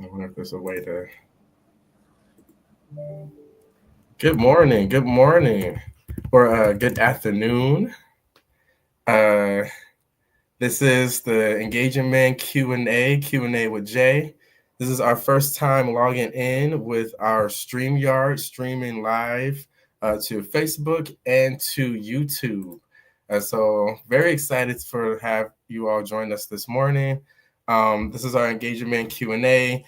I wonder if there's a way to. Good morning, good morning, or good afternoon. Uh, this is the Engaging Man Q&A with Jay. This is our first time logging in with our StreamYard, streaming live to Facebook and to YouTube. So very excited for have you all join us this morning. This is our Engagement Q&A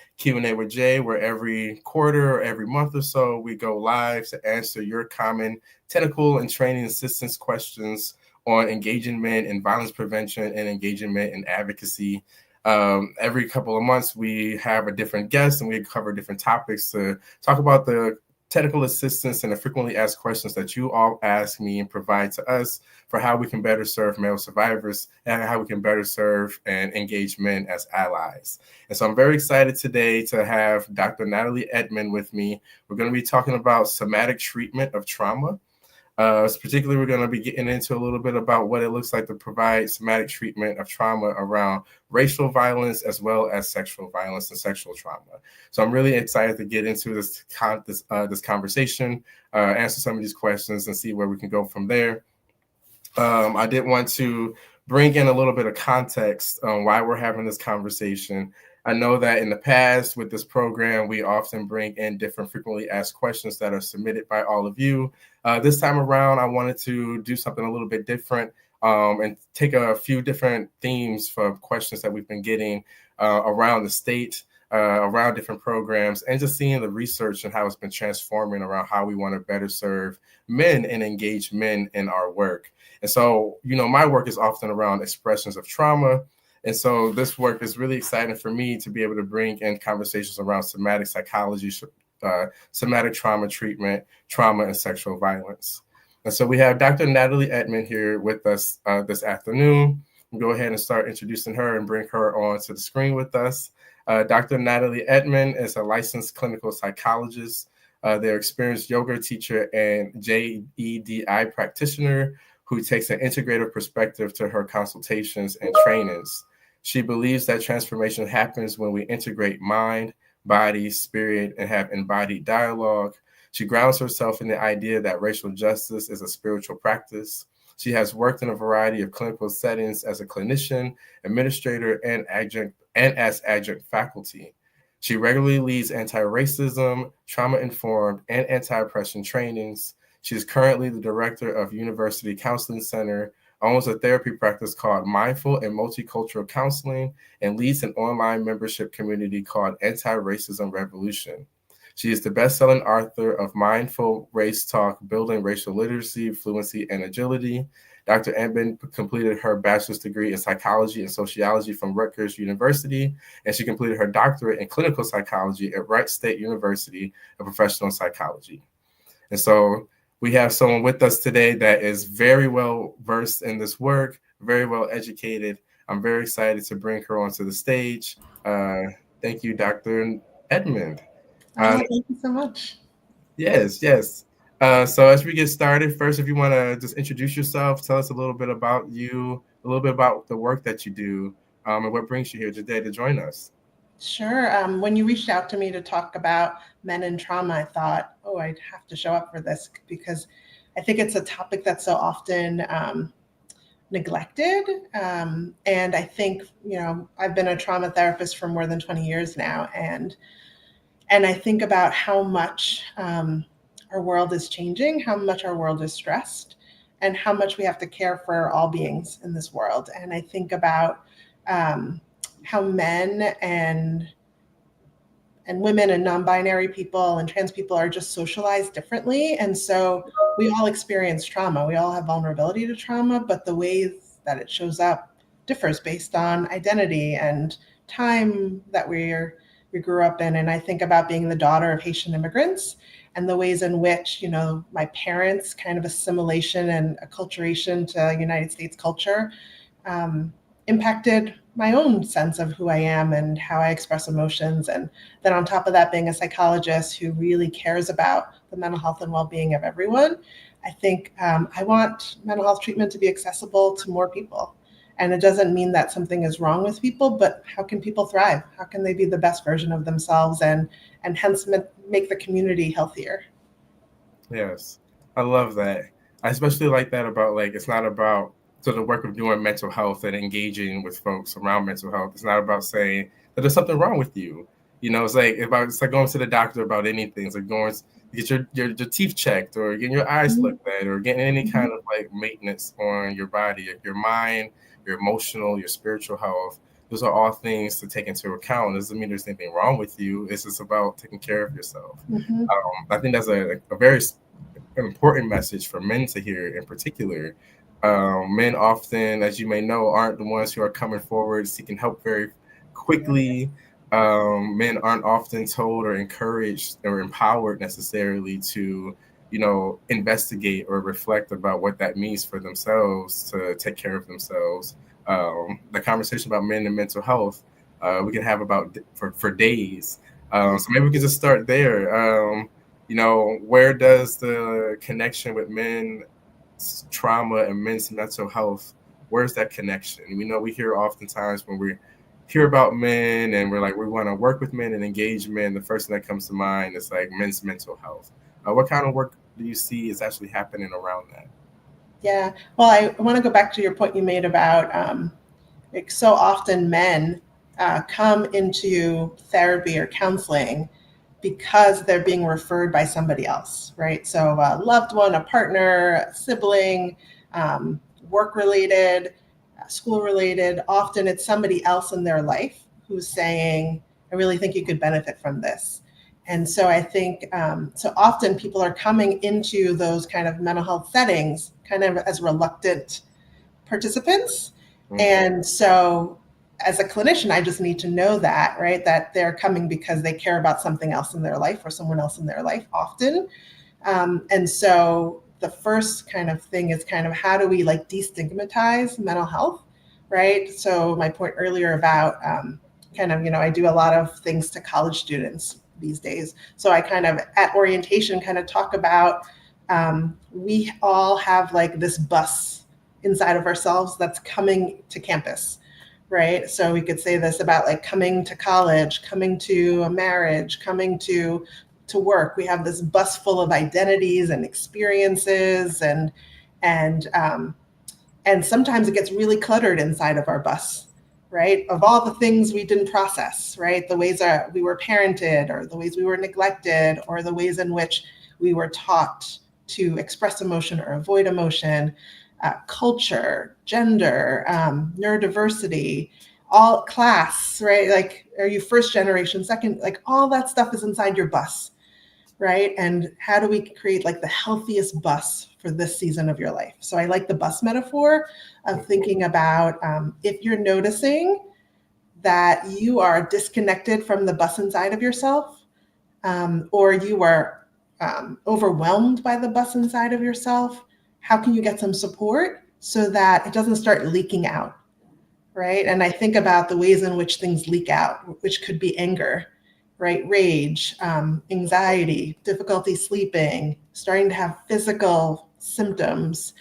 with Jay, where every quarter or every month or so we go live to answer your common technical and training assistance questions on engagement in violence prevention and engagement in advocacy. Every couple of months we have a different guest and we cover different topics to talk about the technical assistance and the frequently asked questions that you all ask me and provide to us for how we can better serve male survivors and how we can better serve and engage men as allies. And so I'm very excited today to have Dr. Nathalie Edmond with me. We're going to be talking about somatic treatment of trauma. Particularly, we're going to be getting into a little bit about what it looks like to provide somatic treatment of trauma around racial violence as well as sexual violence and sexual trauma. So I'm really excited to get into this conversation, answer some of these questions, and see where we can go from there. I did want to bring in a little bit of context on why we're having this conversation. I know that in the past with this program, we often bring in different frequently asked questions that are submitted by all of you. This time around, I wanted to do something a little bit different and take a few different themes for questions that we've been getting around the state, around different programs, and just seeing the research and how it's been transforming around how we want to better serve men and engage men in our work. And so, my work is often around expressions of trauma. And so this work is really exciting for me to be able to bring in conversations around somatic psychology, somatic trauma treatment, trauma, and sexual violence. And so we have Dr. Nathalie Edmond here with us this afternoon. We'll go ahead and start introducing her and bring her onto the screen with us. Dr. Nathalie Edmond is a licensed clinical psychologist. They're experienced yoga teacher and JEDI practitioner who takes an integrative perspective to her consultations and trainings. She believes that transformation happens when we integrate mind, body, spirit, and have embodied dialogue. She grounds herself in the idea that racial justice is a spiritual practice. She has worked in a variety of clinical settings as a clinician, administrator, and as adjunct faculty. She regularly leads anti-racism, trauma-informed, and anti-oppression trainings. She is currently the director of University Counseling Center, owns a therapy practice called Mindful and Multicultural Counseling, and leads an online membership community called Anti-Racism Revolution. She is the best-selling author of Mindful Race Talk, Building Racial Literacy, Fluency, and Agility. Dr. Edmond completed her bachelor's degree in psychology and sociology from Rutgers University, and she completed her doctorate in clinical psychology at Wright State University of Professional Psychology. And so we have someone with us today that is very well versed in this work, very well educated. I'm very excited to bring her onto the stage. Thank you, Dr. Edmond. Thank you so much. Yes. So as we get started, first, if you want to just introduce yourself, tell us a little bit about you, a little bit about the work that you do, and what brings you here today to join us. Sure. When you reached out to me to talk about men and trauma, I thought, I'd have to show up for this because I think it's a topic that's so often neglected. And I think, I've been a trauma therapist for more than 20 years now. And I think about how much our world is changing, how much our world is stressed, and how much we have to care for all beings in this world. And I think about how men and women and non-binary people and trans people are just socialized differently. And so we all experience trauma. We all have vulnerability to trauma, but the ways that it shows up differs based on identity and time that we grew up in. And I think about being the daughter of Haitian immigrants and the ways in which, my parents' kind of assimilation and acculturation to United States culture impacted my own sense of who I am and how I express emotions. And then on top of that, being a psychologist who really cares about the mental health and well-being of everyone, I think I want mental health treatment to be accessible to more people. And it doesn't mean that something is wrong with people, but how can people thrive? How can they be the best version of themselves and hence make the community healthier? Yes, I love that. I especially like that about like it's not about so the work of doing mental health and engaging with folks around mental health. It's not about saying that there's something wrong with you. It's like going to the doctor about anything. It's like going to get your teeth checked or getting your eyes Mhm. looked at or getting any Mhm. kind of like maintenance on your body, your mind, your emotional, your spiritual health. Those are all things to take into account. It doesn't mean there's anything wrong with you. It's just about taking care of yourself. Mhm. I think that's a very important message for men to hear in particular. Men often, as you may know, aren't the ones who are coming forward seeking help very quickly. Men aren't often told or encouraged or empowered necessarily to, investigate or reflect about what that means for themselves to take care of themselves. The conversation about men and mental health, we can have about for days. So maybe we can just start there. Where does the connection with men's trauma and men's mental health, where's that connection? We know we hear oftentimes when we hear about men and we're like, we want to work with men and engage men, the first thing that comes to mind is like men's mental health. What kind of work do you see is actually happening around that? Yeah. Well, I want to go back to your point you made about like so often men come into therapy or counseling because they're being referred by somebody else, right? So a loved one, a partner, a sibling, work related, school related. Often it's somebody else in their life who's saying, I really think you could benefit from this. And so I think so often people are coming into those kind of mental health settings kind of as reluctant participants. Mm-hmm. And so as a clinician, I just need to know that, right? That they're coming because they care about something else in their life or someone else in their life often. And so the first kind of thing is kind of how do we like destigmatize mental health, right? So my point earlier about kind of, I do a lot of things to college students these days. So I kind of at orientation kind of talk about we all have like this bus inside of ourselves that's coming to campus, right? So we could say this about like coming to college, coming to a marriage, coming to work. We have this bus full of identities and experiences, and and sometimes it gets really cluttered inside of our bus, right? Of all the things we didn't process, right? The ways that we were parented, or the ways we were neglected, or the ways in which we were taught to express emotion or avoid emotion, culture, gender, neurodiversity, all class, right? Like, are you first generation, second? Like, all that stuff is inside your bus, right? And how do we create like the healthiest bus for this season of your life? So I like the bus metaphor of thinking about if you're noticing that you are disconnected from the bus inside of yourself, or you are overwhelmed by the bus inside of yourself, how can you get some support so that it doesn't start leaking out, right? And I think about the ways in which things leak out, which could be anger, right? Rage, anxiety, difficulty sleeping, starting to have physical symptoms,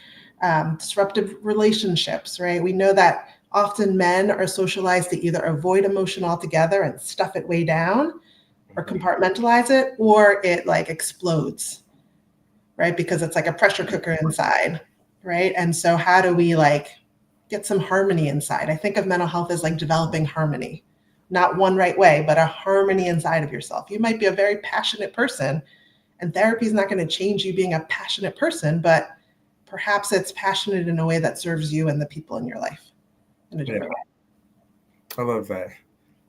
disruptive relationships, right? We know that often men are socialized to either avoid emotion altogether and stuff it way down or Mm-hmm. compartmentalize it, or it like explodes, right? Because it's like a pressure cooker inside, right? And so how do we like get some harmony inside? I think of mental health as like developing harmony, not one right way, but a harmony inside of yourself. You might be a very passionate person, and therapy is not going to change you being a passionate person, but perhaps it's passionate in a way that serves you and the people in your life in a Yeah, different way. I love that.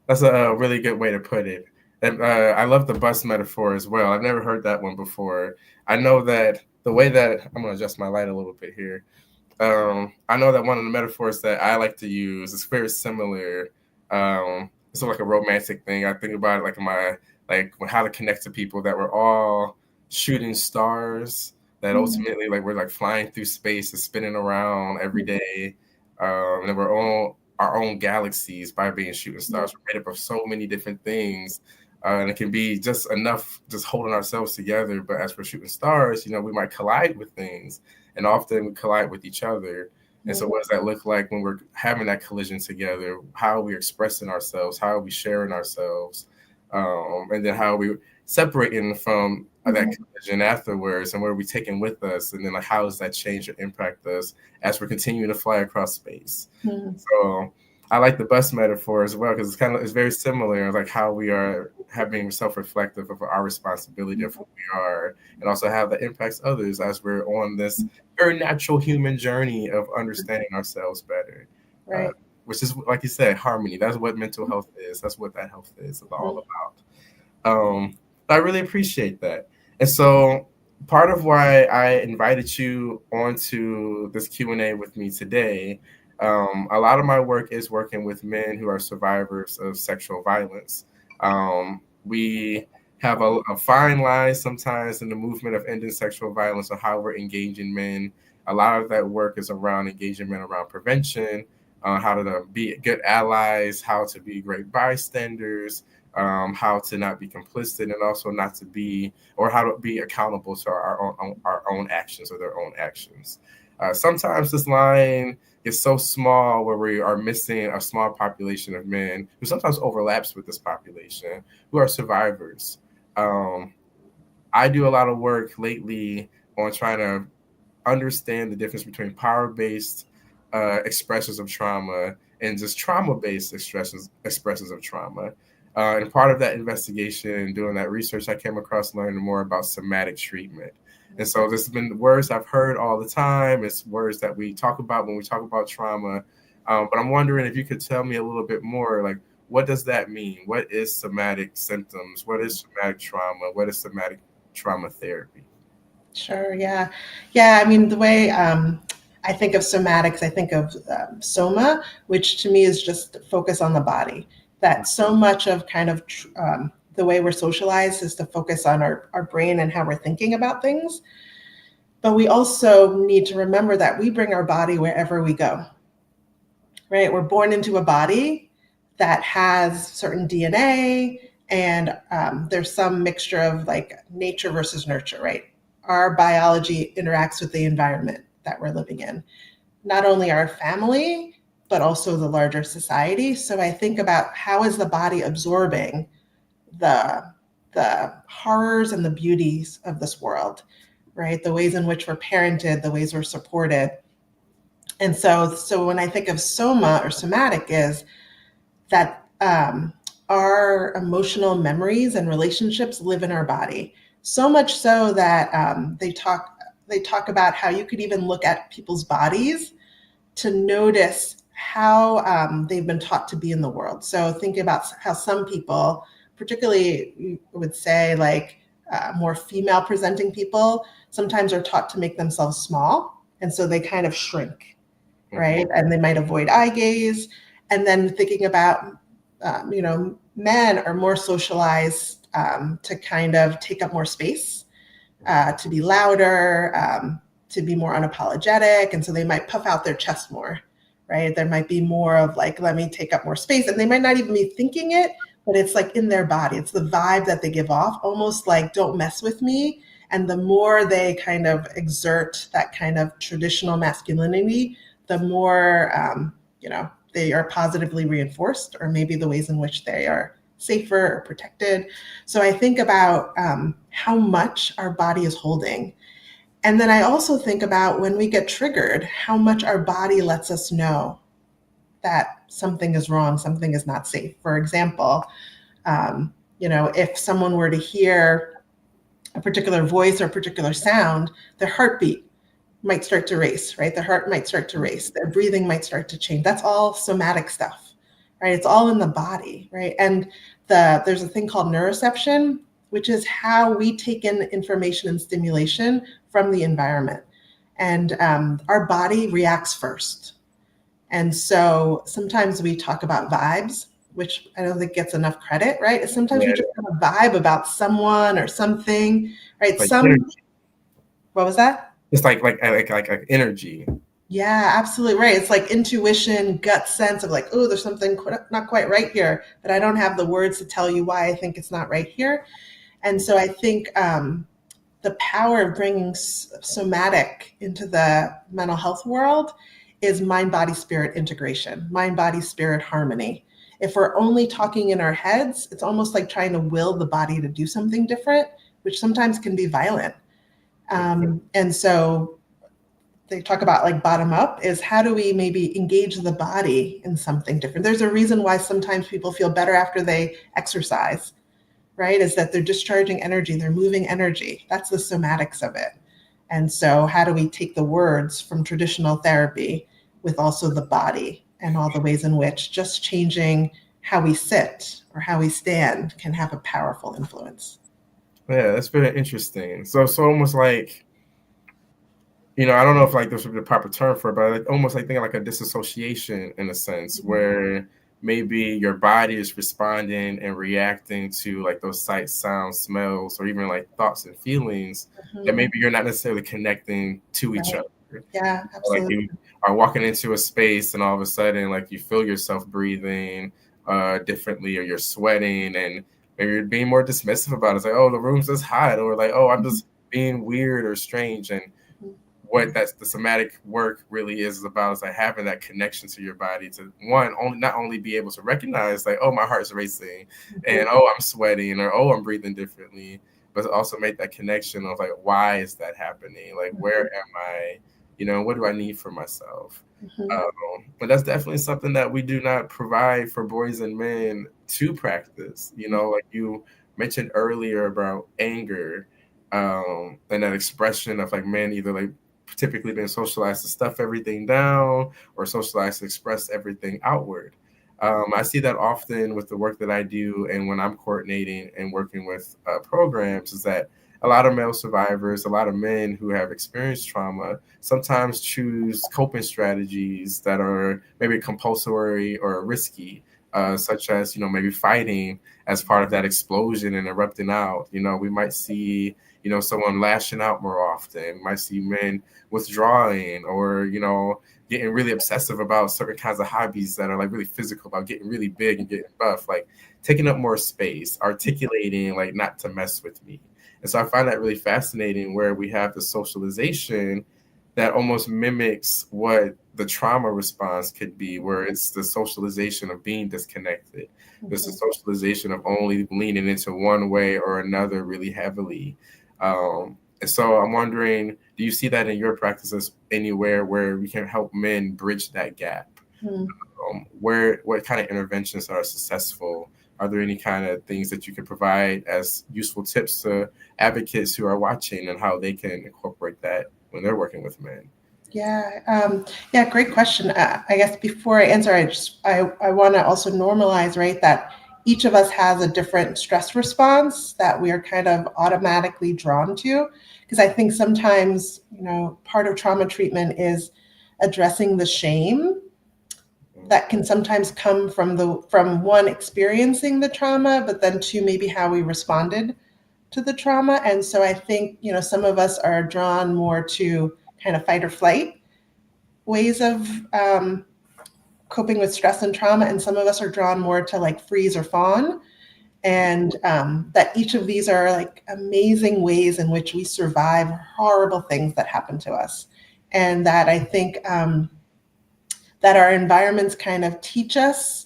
That's a really good way to put it. And I love the bus metaphor as well. I've never heard that one before. I know that the way that I'm going to adjust my light a little bit here. I know that one of the metaphors that I like to use is very similar. It's sort of like a romantic thing. I think about it like how to connect to people that we're all shooting stars that Mhm. ultimately like we're like flying through space and spinning around every day. And we're all our own galaxies by being shooting stars. We're made up of so many different things. And it can be just enough just holding ourselves together. But as we're shooting stars, we might collide with things and often we collide with each other. And so, what does that look like when we're having that collision together? How are we expressing ourselves? How are we sharing ourselves? And then how are we separating from that collision afterwards? And what are we taking with us? And then, like, how does that change or impact us as we're continuing to fly across space? Mm-hmm. So, I like the bus metaphor as well because it's very similar, like how we are having self-reflective of our responsibility of who we are, and also how that impacts others as we're on this very natural human journey of understanding ourselves better. Right. Which is, like you said, harmony. That's what mental health is. That's what that health is all about. I really appreciate that. And so part of why I invited you onto this Q&A with me today, a lot of my work is working with men who are survivors of sexual violence. We have a fine line sometimes in the movement of ending sexual violence or how we're engaging men. A lot of that work is around engaging men around prevention, how to be good allies, how to be great bystanders, how to not be complicit, and also not to be, or how to be accountable to our own actions or their own actions. Sometimes this line is so small where we are missing a small population of men who sometimes overlaps with this population who are survivors. I do a lot of work lately on trying to understand the difference between power-based expressions of trauma and just trauma-based expressions of trauma. And part of that investigation and doing that research, I came across learning more about somatic treatment. And so this has been words I've heard all the time. It's words that we talk about when we talk about trauma. But I'm wondering if you could tell me a little bit more, like, what does that mean? What is somatic symptoms? What is somatic trauma? What is somatic trauma therapy? Sure. Yeah. Yeah. I mean, the way I think of somatics, I think of soma, which to me is just focus on the body. That so much of kind of the way we're socialized is to focus on our brain and how we're thinking about things. But we also need to remember that we bring our body wherever we go, right? We're born into a body that has certain DNA, and there's some mixture of like nature versus nurture, right? Our biology interacts with the environment that we're living in, not only our family, but also the larger society. So I think about how is the body absorbing the horrors and the beauties of this world, right? The ways in which we're parented, the ways we're supported. And so when I think of soma or somatic is that our emotional memories and relationships live in our body. So much so that they talk about how you could even look at people's bodies to notice how they've been taught to be in the world. So think about how some people, particularly you would say like more female presenting people, sometimes are taught to make themselves small. And so they kind of shrink, right? And they might avoid eye gaze. And then thinking about, men are more socialized to kind of take up more space, to be louder, to be more unapologetic. And so they might puff out their chest more, right? There might be more of like, let me take up more space. And they might not even be thinking it, but it's like in their body. It's the vibe that they give off, almost like, don't mess with me. And the more they kind of exert that kind of traditional masculinity, the more, they are positively reinforced, or maybe the ways in which they are safer or protected. So I think about how much our body is holding. And then I also think about when we get triggered, how much our body lets us know that something is wrong, something is not safe. For example, if someone were to hear a particular voice or a particular sound, their heartbeat might start to race, right? Their heart might start to race, their breathing might start to change. That's all somatic stuff, right? It's all in the body, right? And there's a thing called neuroception, which is how we take in information and stimulation from the environment. And our body reacts first. And so sometimes we talk about vibes, which I don't think gets enough credit, right? Sometimes we just have a vibe about someone or something, right? Like What was that? It's like energy. Yeah, absolutely right. It's like intuition, gut sense of like, oh, there's something not quite right here, but I don't have the words to tell you why I think it's not right here. And so I think the power of bringing somatic into the mental health world is mind, body, spirit integration, mind, body, spirit harmony. If we're only talking in our heads, it's almost like trying to will the body to do something different, which sometimes can be violent. And so they talk about like bottom up is how do we maybe engage the body in something different? There's a reason why sometimes people feel better after they exercise, right? Is that they're discharging energy, they're moving energy. That's the somatics of it. And so how do we take the words from traditional therapy with also the body and all the ways in which just changing how we sit or how we stand can have a powerful influence. Yeah, that's very interesting. So it's almost like, I don't know if like this would be the proper term for it, but like, almost like thinking like a disassociation in a sense where maybe your body is responding and reacting to like those sights, sounds, smells, or even like thoughts and feelings that maybe you're not necessarily connecting to each other. Yeah, Like absolutely. you are walking into a space and all of a sudden like you feel yourself breathing differently, or you're sweating, and maybe you're being more dismissive about it. It's like, oh, the room's just hot, or like, oh, I'm just being weird or strange. And what that's the somatic work really is about is like having that connection to your body to not only be able to recognize like, oh, my heart's racing, and oh, I'm sweating, or oh, I'm breathing differently, but also make that connection of like, why is that happening? Like, where am I? What do I need for myself? But that's definitely something that we do not provide for boys and men to practice. Like you mentioned earlier about anger, and that expression of like men either like typically been socialized to stuff everything down or socialized to express everything outward. I see that often with the work that I do, and when I'm coordinating and working with programs, is that a lot of male survivors, a lot of men who have experienced trauma, sometimes choose coping strategies that are maybe compulsory or risky, such as maybe fighting as part of that explosion and erupting out. We might see someone lashing out more often. We might see men withdrawing, or getting really obsessive about certain kinds of hobbies that are like really physical, about getting really big and getting buff, like taking up more space, articulating like not to mess with me. And so I find that really fascinating, where we have the socialization that almost mimics what the trauma response could be, where it's the socialization of being disconnected. There's the socialization of only leaning into one way or another really heavily. And so I'm wondering, do you see that in your practices anywhere where we can help men bridge that gap? What kind of interventions are successful? Are there any kind of things that you can provide as useful tips to advocates who are watching, and how they can incorporate that when they're working with men? Yeah, great question. I guess before I answer, I want to also normalize, right, that each of us has a different stress response that we are kind of automatically drawn to. Because I think sometimes, part of trauma treatment is addressing the shame that can sometimes come from one experiencing the trauma, but then two, maybe how we responded to the trauma. And so I think, some of us are drawn more to kind of fight or flight ways of coping with stress and trauma, and some of us are drawn more to like freeze or fawn. And that each of these are like amazing ways in which we survive horrible things that happen to us. And that I think that our environments kind of teach us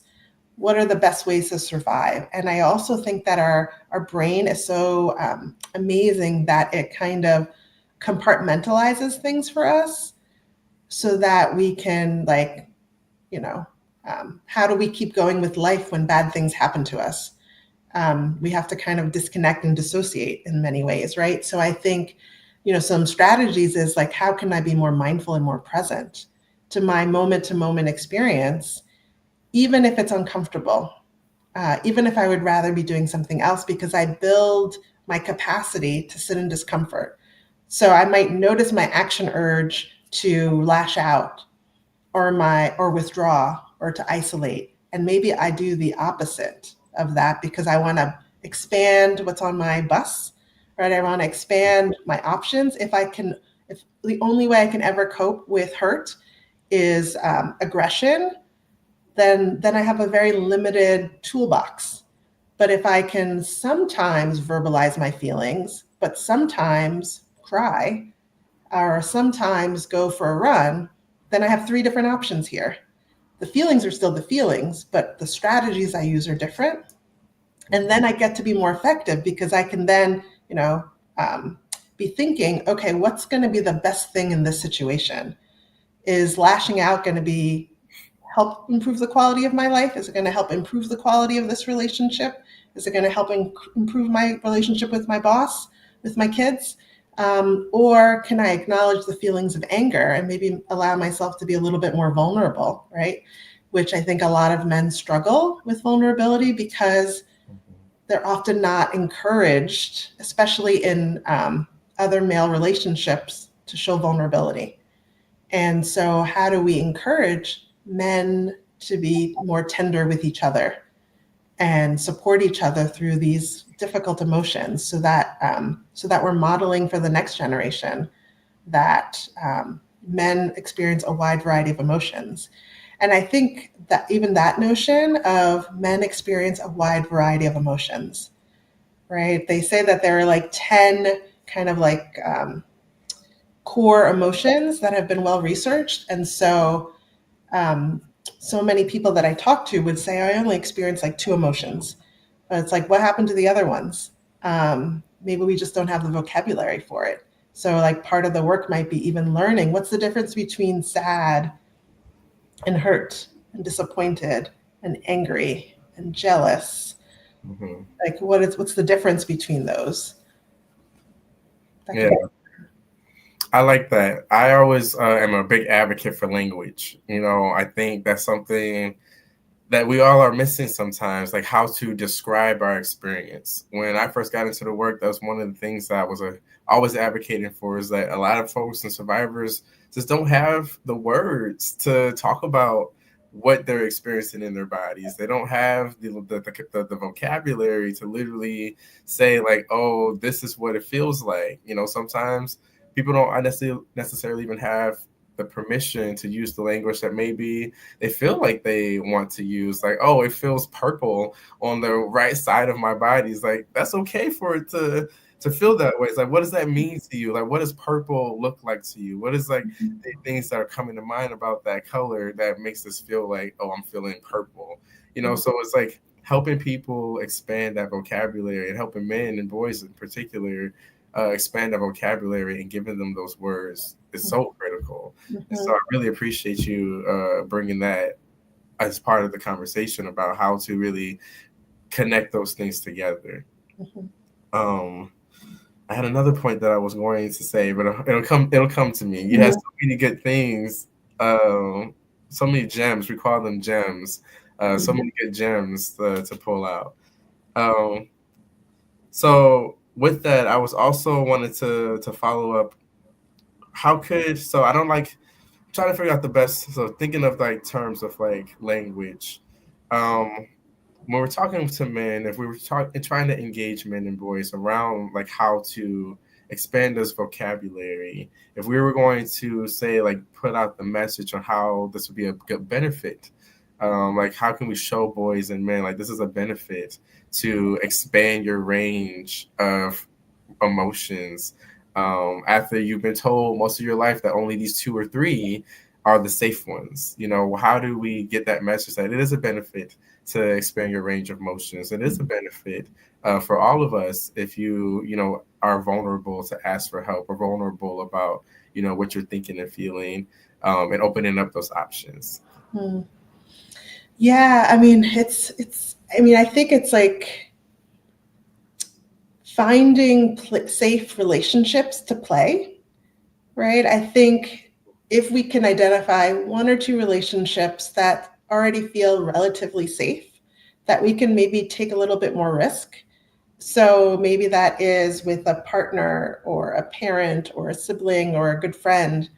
what are the best ways to survive. And I also think that our brain is so amazing that it kind of compartmentalizes things for us, so that we can like, how do we keep going with life when bad things happen to us? We have to kind of disconnect and dissociate in many ways, right? So I think, some strategies is like, how can I be more mindful and more present to my moment to moment experience, even if it's uncomfortable, even if I would rather be doing something else, because I build my capacity to sit in discomfort. So I might notice my action urge to lash out or withdraw or to isolate. And maybe I do the opposite of that because I want to expand what's on my bus, right? I want to expand my options. If the only way I can ever cope with hurt is aggression, then I have a very limited toolbox. But if I can sometimes verbalize my feelings, but sometimes cry, or sometimes go for a run, then I have three different options here. The feelings are still the feelings, but the strategies I use are different. And then I get to be more effective because I can then, um, be thinking, okay, what's going to be the best thing in this situation? Is lashing out going to be help improve the quality of my life? Is it going to help improve the quality of this relationship? Is it going to help improve my relationship with my boss, with my kids? Or can I acknowledge the feelings of anger and maybe allow myself to be a little bit more vulnerable, right? Which I think a lot of men struggle with vulnerability because they're often not encouraged, especially in other male relationships, to show vulnerability. And so, how do we encourage men to be more tender with each other and support each other through these difficult emotions, so that we're modeling for the next generation that men experience a wide variety of emotions. And I think that even that notion of men experience a wide variety of emotions, right? They say that there are like 10 kind of like core emotions that have been well researched. And um, so many people that I talk to would say, I only experience like two emotions. But it's like, what happened to the other ones? Maybe we just don't have the vocabulary for it. So, like, part of the work might be even learning what's the difference between sad and hurt and disappointed and angry and jealous. Mm-hmm. Like, what's the difference between those? That Yeah, can I like that. I always am a big advocate for language. I think that's something that we all are missing sometimes, like how to describe our experience. When I first got into the work, that was one of the things that I was always advocating for, is that a lot of folks and survivors just don't have the words to talk about what they're experiencing in their bodies. They don't have the vocabulary to literally say like, oh, this is what it feels like. Sometimes people don't necessarily even have the permission to use the language that maybe they feel like they want to use. Like, oh, it feels purple on the right side of my body. It's like, that's okay for it to feel that way. It's like, what does that mean to you? Like, what does purple look like to you? What is like the things that are coming to mind about that color that makes us feel like, oh, I'm feeling purple? So it's like helping people expand that vocabulary and helping men and boys in particular expand their vocabulary and giving them those words is so critical. And so I really appreciate you bringing that as part of the conversation about how to really connect those things together. I had another point that I was going to say, but it'll come to me. You have so many good things, so many gems. We call them gems. So many good gems to pull out. So with that, I was also wanted to follow up. So I don't like trying to figure out the best. So thinking of like terms of like language. When we're talking to men, if we were trying to engage men and boys around like how to expand this vocabulary, if we were going to say like put out the message on how this would be a good benefit, like how can we show boys and men like this is a benefit to expand your range of emotions, after you've been told most of your life that only these two or three are the safe ones. How do we get that message that it is a benefit to expand your range of emotions? It is a benefit for all of us if you are vulnerable to ask for help, or vulnerable about what you're thinking and feeling, and opening up those options. Yeah, I mean, I think it's like finding safe relationships to play, right? I think if we can identify one or two relationships that already feel relatively safe, that we can maybe take a little bit more risk. So maybe that is with a partner or a parent or a sibling or a good friend.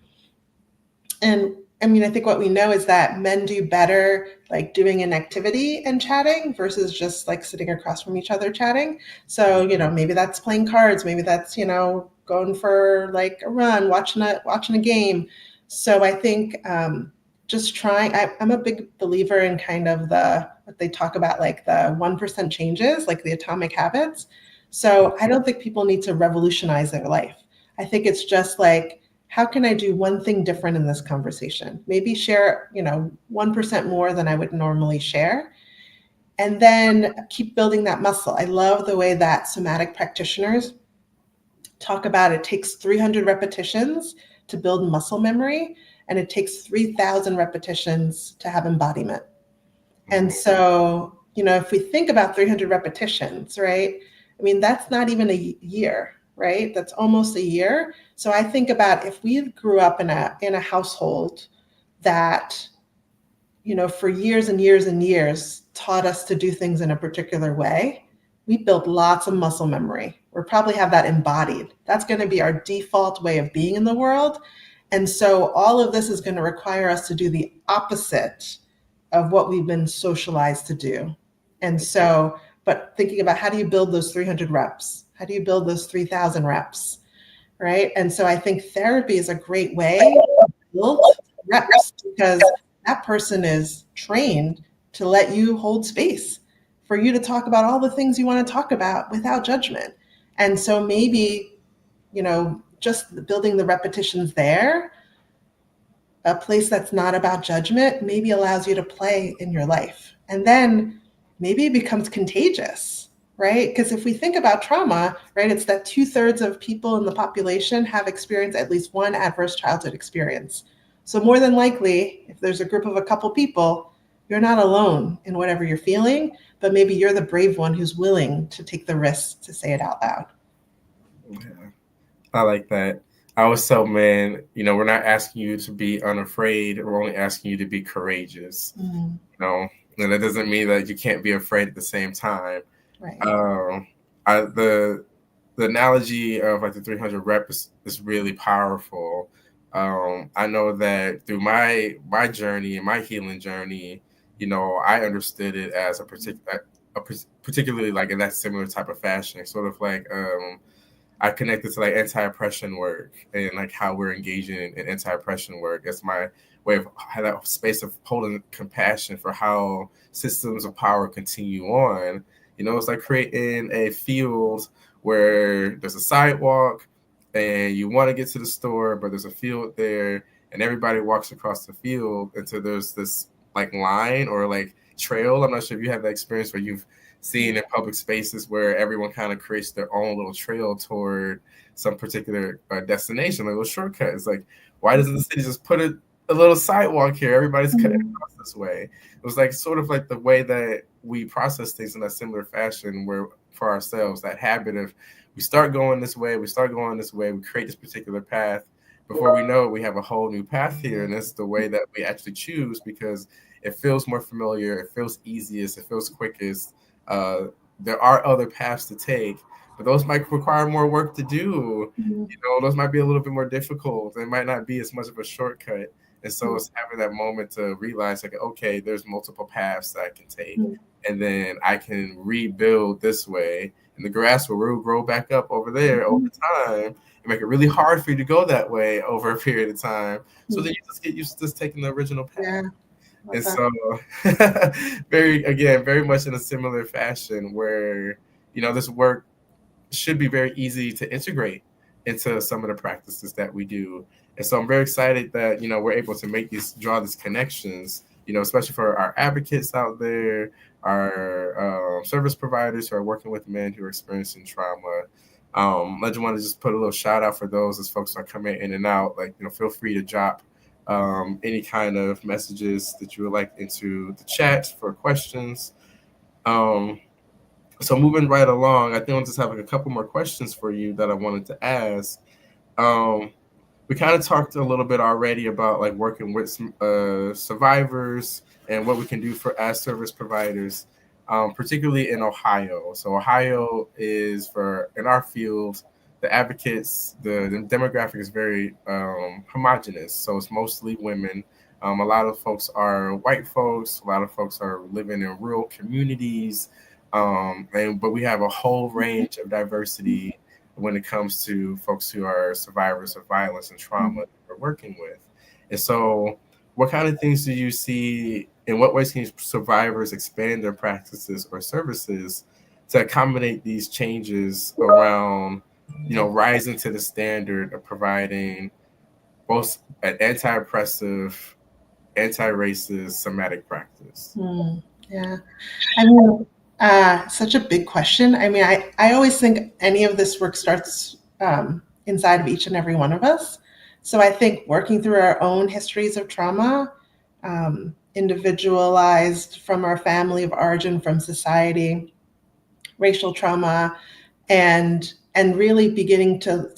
And I think what we know is that men do better like doing an activity and chatting versus just like sitting across from each other chatting. So, maybe that's playing cards, maybe that's, going for like a run, watching a game. So I think just trying, I'm a big believer in kind of what they talk about, like the 1% changes, like the atomic habits. So I don't think people need to revolutionize their life. I think it's just like how can I do one thing different in this conversation? Maybe share, 1% more than I would normally share, and then keep building that muscle. I love the way that somatic practitioners talk about it takes 300 repetitions to build muscle memory, and it takes 3,000 repetitions to have embodiment. And so, if we think about 300 repetitions, right? I mean, that's not even a year, right? That's almost a year. So I think about if we grew up in a household that, for years and years and years taught us to do things in a particular way, we built lots of muscle memory. We probably have that embodied. That's going to be our default way of being in the world. And so all of this is going to require us to do the opposite of what we've been socialized to do. And so, but thinking about how do you build those 300 reps? How do you build those 3,000 reps? Right. And so I think therapy is a great way to build reps, because that person is trained to let you hold space for you to talk about all the things you want to talk about without judgment. And so maybe, just building the repetitions there, a place that's not about judgment, maybe allows you to play in your life. And then maybe it becomes contagious, right? Because if we think about trauma, right, it's that 2/3 of people in the population have experienced at least one adverse childhood experience. So more than likely, if there's a group of a couple people, you're not alone in whatever you're feeling, but maybe you're the brave one who's willing to take the risk to say it out loud. Yeah, I like that. I always tell men, we're not asking you to be unafraid. We're only asking you to be courageous. And that doesn't mean that you can't be afraid at the same time. Right. The analogy of like the 300 reps is really powerful. I know that through my journey and my healing journey, I understood it as particularly like in that similar type of fashion, sort of like I connected to like anti-oppression work and like how we're engaging in anti-oppression work. That's my way of that space of holding compassion for how systems of power continue on. It's like creating a field where there's a sidewalk and you want to get to the store, but there's a field there and everybody walks across the field until there's this like line or like trail. I'm not sure if you have that experience where you've seen in public spaces where everyone kind of creates their own little trail toward some particular destination, like a little shortcut. It's like, why doesn't the city just put a little sidewalk here? Everybody's cutting across this way. It was like sort of like the way that we process things in a similar fashion, where for ourselves, that habit of we start going this way, we create this particular path. Before we know it, we have a whole new path here. And it's the way that we actually choose because it feels more familiar, it feels easiest, it feels quickest. There are other paths to take, but those might require more work to do. Those might be a little bit more difficult. They might not be as much of a shortcut. And so it's having that moment to realize, like, okay, there's multiple paths that I can take. And then I can rebuild this way. And the grass will grow back up over there over time and make it really hard for you to go that way over a period of time. So then you just get used to just taking the original path. Yeah. And so very much in a similar fashion where, this work should be very easy to integrate into some of the practices that we do. And so I'm very excited that, we're able to draw these connections, especially for our advocates out there, our service providers who are working with men who are experiencing trauma. I just want to just put a little shout out for those as folks are coming in and out. Like, feel free to drop any kind of messages that you would like into the chat for questions. So moving right along, I think I'll just have like a couple more questions for you that I wanted to ask. We kind of talked a little bit already about like working with survivors and what we can do as service providers, particularly in Ohio. So Ohio is in our field, the advocates, the demographic is very homogenous. So it's mostly women. A lot of folks are white folks. A lot of folks are living in rural communities. But we have a whole range of diversity when it comes to folks who are survivors of violence and trauma that we're working with. And so what kind of things do you see, in what ways can survivors expand their practices or services to accommodate these changes around, rising to the standard of providing both an anti-oppressive, anti-racist somatic practice? Yeah. I mean, such a big question. I mean, I always think any of this work starts inside of each and every one of us. So I think working through our own histories of trauma, individualized from our family of origin, from society, racial trauma, and really beginning to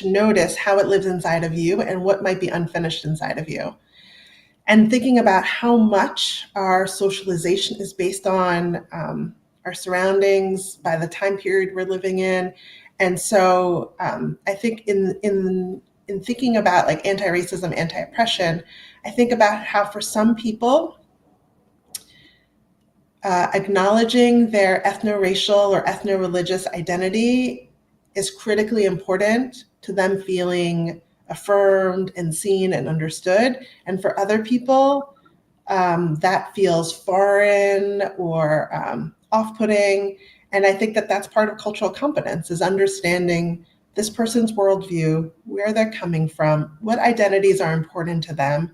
notice how it lives inside of you and what might be unfinished inside of you, and thinking about how much our socialization is based on our surroundings by the time period we're living in. And so I think in thinking about like anti-racism, anti-oppression, I think about how for some people, acknowledging their ethno-racial or ethno-religious identity is critically important to them feeling affirmed and seen and understood. And for other people, that feels foreign or off-putting. And I think that that's part of cultural competence, is understanding this person's worldview, where they're coming from, what identities are important to them,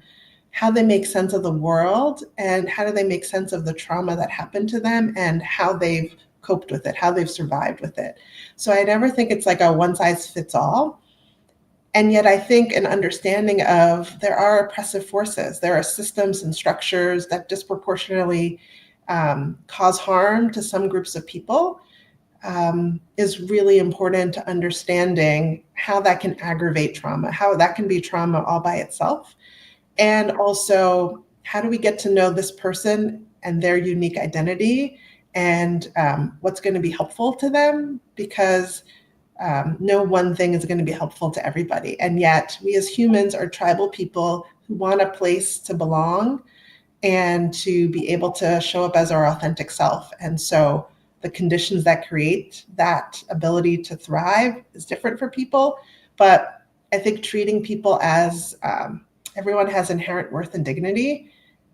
how they make sense of the world, and how do they make sense of the trauma that happened to them and how they've coped with it, how they've survived with it. So I never think it's like a one size fits all. And yet I think an understanding of there are oppressive forces, there are systems and structures that disproportionately cause harm to some groups of people, is really important to understanding how that can aggravate trauma, how that can be trauma all by itself. And also, how do we get to know this person and their unique identity, and what's going to be helpful to them? Because no one thing is going to be helpful to everybody. And yet we as humans are tribal people who want a place to belong and to be able to show up as our authentic self. And so the conditions that create that ability to thrive is different for people. But I think treating people as everyone has inherent worth and dignity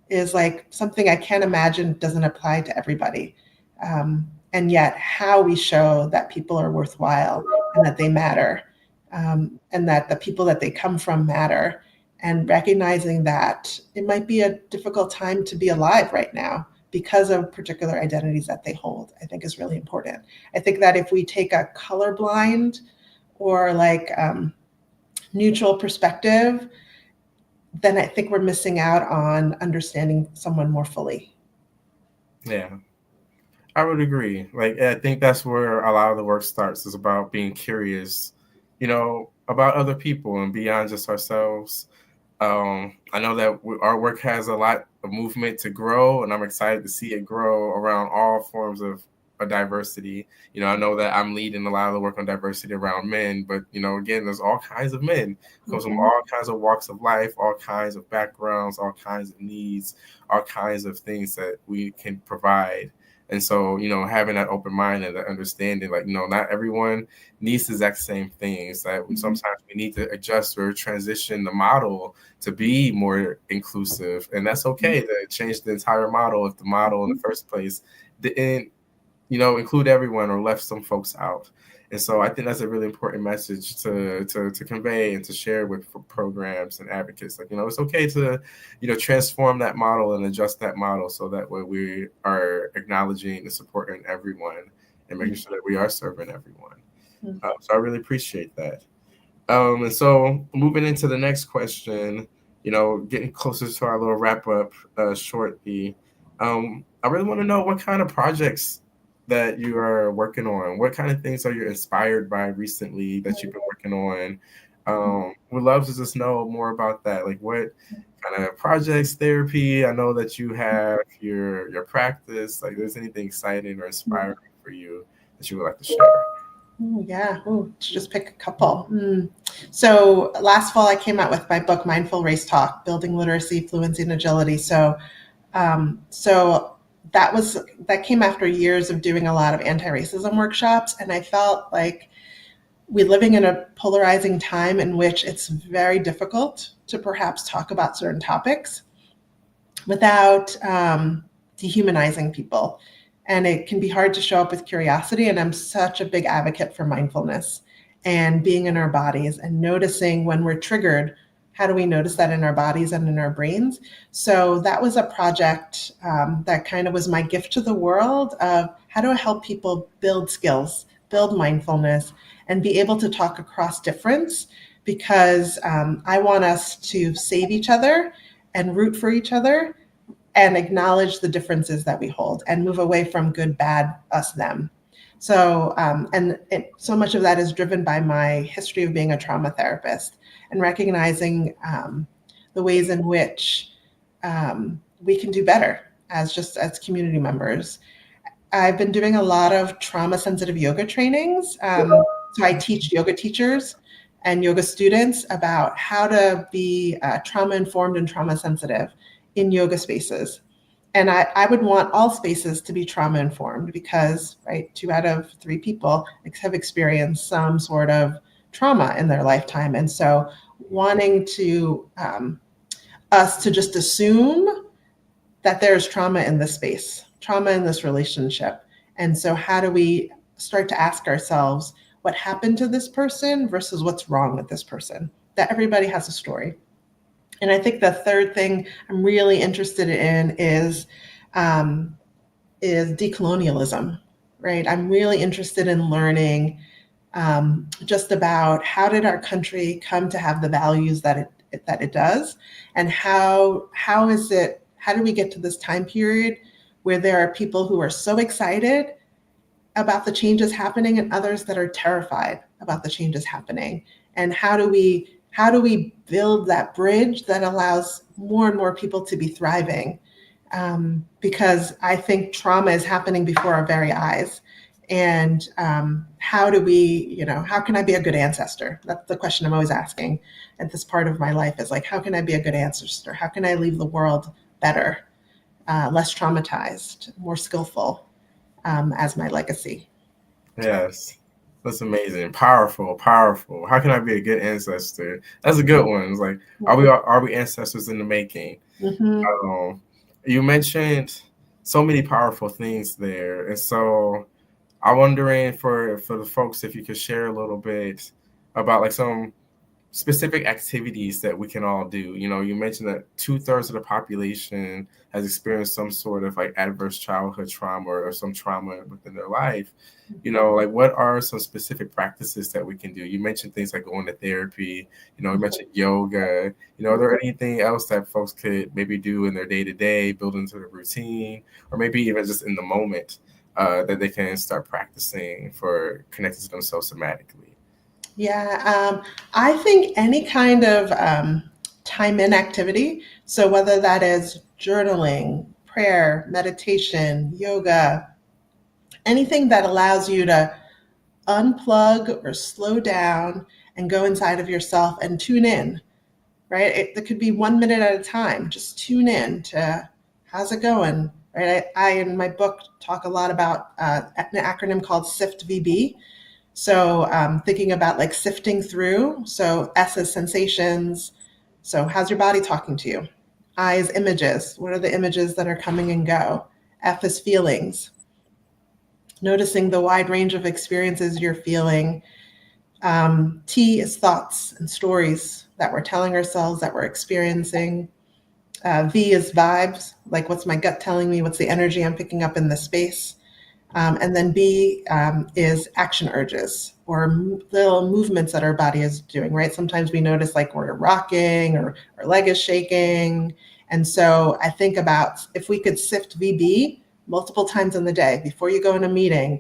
is like something I can't imagine doesn't apply to everybody. And yet how we show that people are worthwhile and that they matter, and that the people that they come from matter, and recognizing that it might be a difficult time to be alive right now because of particular identities that they hold, I think is really important. I think that if we take a colorblind or like neutral perspective, then I think we're missing out on understanding someone more fully. Yeah, I would agree. Like, I think that's where a lot of the work starts, is about being curious, about other people and beyond just ourselves. I know that our work has a lot of movement to grow, and I'm excited to see it grow around all forms of diversity. I know that I'm leading a lot of the work on diversity around men, but again, there's all kinds of men, comes from all kinds of walks of life, all kinds of backgrounds, all kinds of needs, all kinds of things that we can provide. And so, having that open mind and that understanding, like, not everyone needs the exact same things. That sometimes we need to adjust or transition the model to be more inclusive. And that's okay to change the entire model if the model in the first place didn't, include everyone or left some folks out. And so I think that's a really important message to convey and to share with programs and advocates. Like, it's okay to, transform that model and adjust that model so that way we are acknowledging and supporting everyone and making sure that we are serving everyone. So I really appreciate that. And so moving into the next question, getting closer to our little wrap up shortly. I really want to know what kind of projects that you are working on. What kind of things are you inspired by recently that you've been working on? We'd love to just know more about that. Like, what kind of projects, therapy? I know that you have your practice. Like, there's anything exciting or inspiring for you that you would like to share? Yeah, to just pick a couple. So last fall, I came out with my book, Mindful Race Talk: Building Literacy, Fluency, and Agility. So that came after years of doing a lot of anti-racism workshops, and I felt like we're living in a polarizing time in which it's very difficult to perhaps talk about certain topics without dehumanizing people. And it can be hard to show up with curiosity. And I'm such a big advocate for mindfulness and being in our bodies and noticing when we're triggered, How do we notice that in our bodies and in our brains? So that was a project that kind of was my gift to the world of how do I help people build skills, build mindfulness, and be able to talk across difference, because I want us to save each other and root for each other and acknowledge the differences that we hold and move away from good, bad, us, them. So, so much of that is driven by my history of being a trauma therapist and recognizing the ways in which we can do better as community members. I've been doing a lot of trauma sensitive yoga trainings. So I teach yoga teachers and yoga students about how to be trauma informed and trauma sensitive in yoga spaces. And I would want all spaces to be trauma informed because, right, 2 out of 3 people have experienced some sort of trauma in their lifetime. And so wanting to us to just assume that there's trauma in this space, trauma in this relationship. And so how do we start to ask ourselves what happened to this person versus what's wrong with this person? That everybody has a story. And I think the third thing I'm really interested in is decolonialism, right? I'm really interested in learning just about how did our country come to have the values that it does, and how do we get to this time period where there are people who are so excited about the changes happening and others that are terrified about the changes happening, and how do we build that bridge that allows more and more people to be thriving? Because I think trauma is happening before our very eyes. And how can I be a good ancestor? That's the question I'm always asking at this part of my life, is like, how can I be a good ancestor? How can I leave the world better, less traumatized, more skillful as my legacy? Yes. That's amazing. Powerful, powerful. How can I be a good ancestor? That's a good one. It's like, are we ancestors in the making? Mm-hmm. You mentioned so many powerful things there. And so I'm wondering for the folks, if you could share a little bit about like some specific activities that we can all do. You mentioned that 2/3 of the population has experienced some sort of like adverse childhood trauma or some trauma within their life. Like what are some specific practices that we can do? You mentioned things like going to therapy, you mentioned yoga. Are there anything else that folks could maybe do in their day-to-day, build into their routine, or maybe even just in the moment that they can start practicing for connecting to themselves somatically? Yeah, I think any kind of time in activity, so whether that is journaling, prayer, meditation, yoga, anything that allows you to unplug or slow down and go inside of yourself and tune in, right? It could be 1 minute at a time. Just tune in to how's it going, right? I in my book talk a lot about an acronym called SIFT-VB. So thinking about like sifting through. So S is sensations. So how's your body talking to you? I is images. What are the images that are coming and go? F is feelings. Noticing the wide range of experiences you're feeling. T is thoughts and stories that we're telling ourselves, that we're experiencing. V is vibes, like what's my gut telling me? What's the energy I'm picking up in the space? And then B is action urges, or little movements that our body is doing, right? Sometimes we notice like we're rocking or our leg is shaking. And so I think about if we could sift VB multiple times in the day, before you go in a meeting,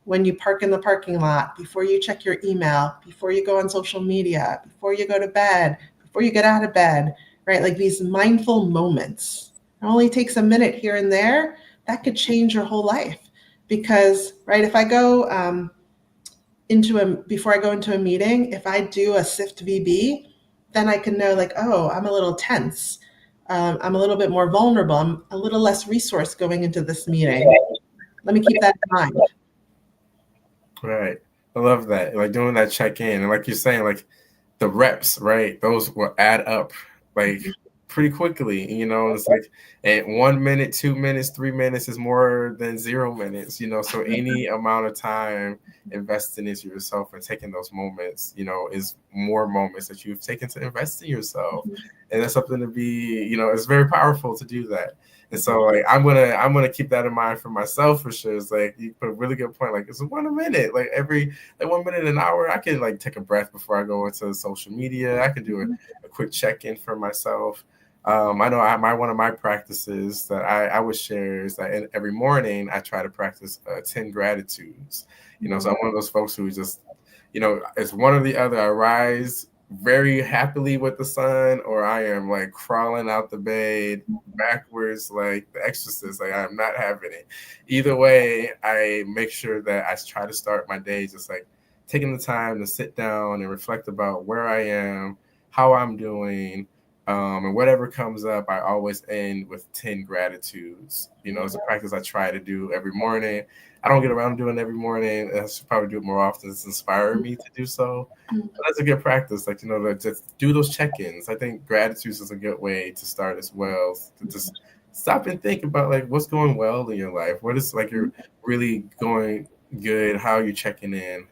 when you park in the parking lot, before you check your email, before you go on social media, before you go to bed, before you get out of bed, right? Like these mindful moments. It only takes a minute here and there. That could change your whole life. Because, right, if I go before I go into a meeting, if I do a SIFT VB, then I can know like, oh, I'm a little tense. I'm a little bit more vulnerable. I'm a little less resource going into this meeting. Let me keep that in mind. Right. I love that. Like doing that check in. And like you're saying, like the reps, right? Those will add up like pretty quickly. It's like at 1 minute, 2 minutes, 3 minutes is more than 0 minutes. So any amount of time investing into yourself and taking those moments, is more moments that you've taken to invest in yourself. And that's something to be, it's very powerful to do that. And so like I'm gonna keep that in mind for myself for sure. It's like you put a really good point. Like it's 1 minute, like every like 1 minute an hour, I can like take a breath before I go into social media. I can do a quick check-in for myself. I know one of my practices that I would share is that every morning I try to practice 10 gratitudes. So I'm one of those folks who just, it's one or the other. I rise very happily with the sun, or I am like crawling out the bed backwards like the exorcist. Like I'm not having it. Either way, I make sure that I try to start my day just like taking the time to sit down and reflect about where I am, how I'm doing, and whatever comes up, I always end with 10 gratitudes. It's a practice I try to do every morning. I don't get around to doing it every morning. I should probably do it more often. It's inspiring me to do so. But that's a good practice. Like, to just do those check-ins. I think gratitude is a good way to start as well. To just stop and think about like what's going well in your life. What is like you're really going good? How are you checking in?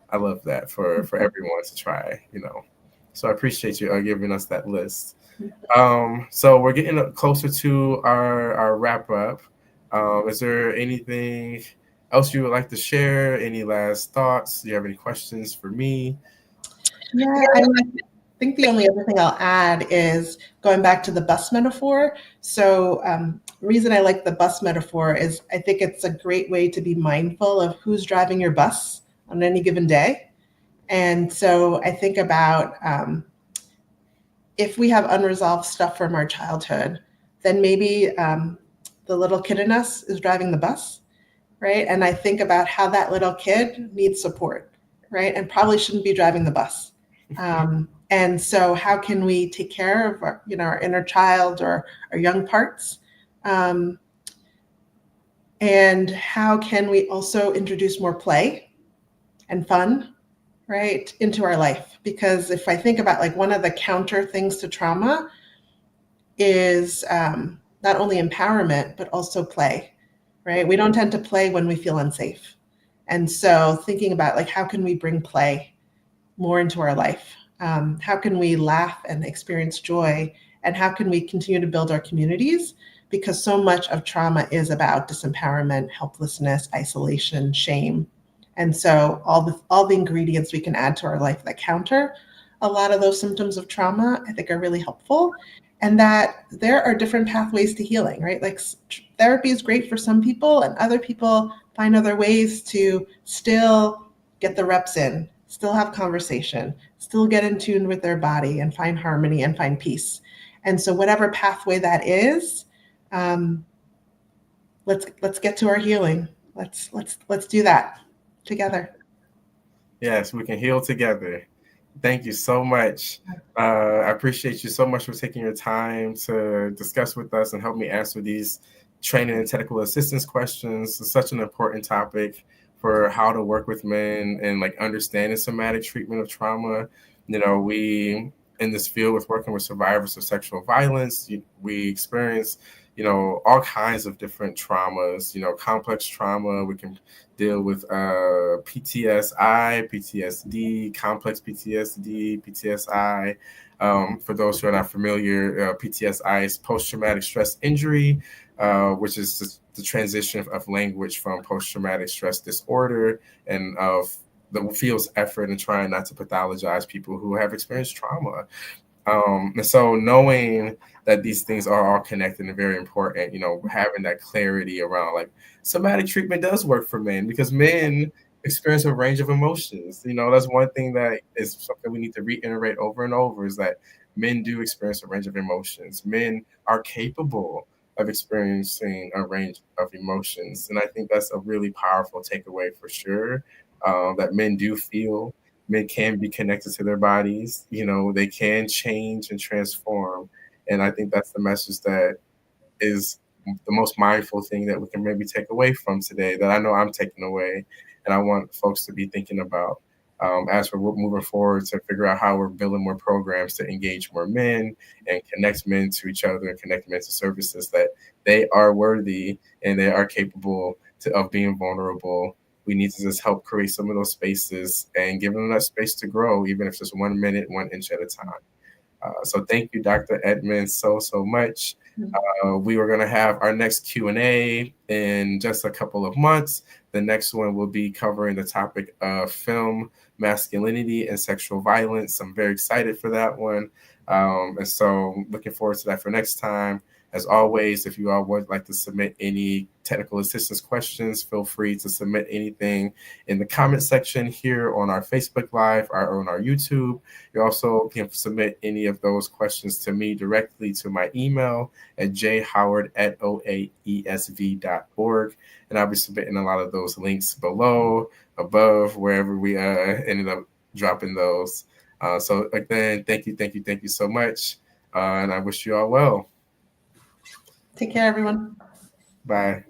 I love that for everyone to try. So I appreciate you giving us that list. So we're getting closer to our wrap up. Is there anything else you would like to share? Any last thoughts? Do you have any questions for me? Yeah, I think the only other thing I'll add is going back to the bus metaphor. So, reason I like the bus metaphor is I think it's a great way to be mindful of who's driving your bus on any given day. And so I think about if we have unresolved stuff from our childhood, then maybe the little kid in us is driving the bus, right? And I think about how that little kid needs support, right? And probably shouldn't be driving the bus. And so, how can we take care of our inner child or our young parts? Um, and how can we also introduce more play and fun, right, into our life? Because if I think about like one of the counter things to trauma is not only empowerment, but also play, right? We don't tend to play when we feel unsafe. And so thinking about like, how can we bring play more into our life? How can we laugh and experience joy? And how can we continue to build our communities? Because so much of trauma is about disempowerment, helplessness, isolation, shame. And so all the ingredients we can add to our life that counter a lot of those symptoms of trauma, I think are really helpful. And that there are different pathways to healing, right? Like therapy is great for some people, and other people find other ways to still get the reps in, still have conversation, still get in tune with their body and find harmony and find peace. And so whatever pathway that is, um, let's get to our healing. Let's do that together. Yes, we can heal together. Thank you so much. I appreciate you so much for taking your time to discuss with us and help me answer these training and technical assistance questions. It's such an important topic for how to work with men and like understanding somatic treatment of trauma. We in this field with working with survivors of sexual violence, we experience all kinds of different traumas, complex trauma. We can deal with PTSI, PTSD, complex PTSD, PTSI. For those who are not familiar, PTSI is post-traumatic stress injury, which is the transition of language from post-traumatic stress disorder and of the field's effort in trying not to pathologize people who have experienced trauma. And so knowing that these things are all connected and very important, having that clarity around like somatic treatment does work for men because men experience a range of emotions. That's one thing that is something we need to reiterate over and over is that men do experience a range of emotions. Men are capable of experiencing a range of emotions. And I think that's a really powerful takeaway for sure, that men do feel, men can be connected to their bodies. They can change and transform. And I think that's the message that is the most mindful thing that we can maybe take away from today that I know I'm taking away and I want folks to be thinking about. as we're moving forward to figure out how we're building more programs to engage more men and connect men to each other and connect men to services that they are worthy and they are capable of being vulnerable. We need to just help create some of those spaces and give them that space to grow, even if it's just 1 minute, 1 inch at a time. So thank you, Dr. Edmond, so much. We were going to have our next Q&A in just a couple of months. The next one will be covering the topic of film, masculinity, and sexual violence. I'm very excited for that one. And so looking forward to that for next time. As always, if you all would like to submit any technical assistance questions, feel free to submit anything in the comment section here on our Facebook Live or on our YouTube. You also can submit any of those questions to me directly to my email at jhoward@oaesv.org. And I'll be submitting a lot of those links below, above, wherever we ended up dropping those. So again, thank you so much. And I wish you all well. Take care, everyone. Bye.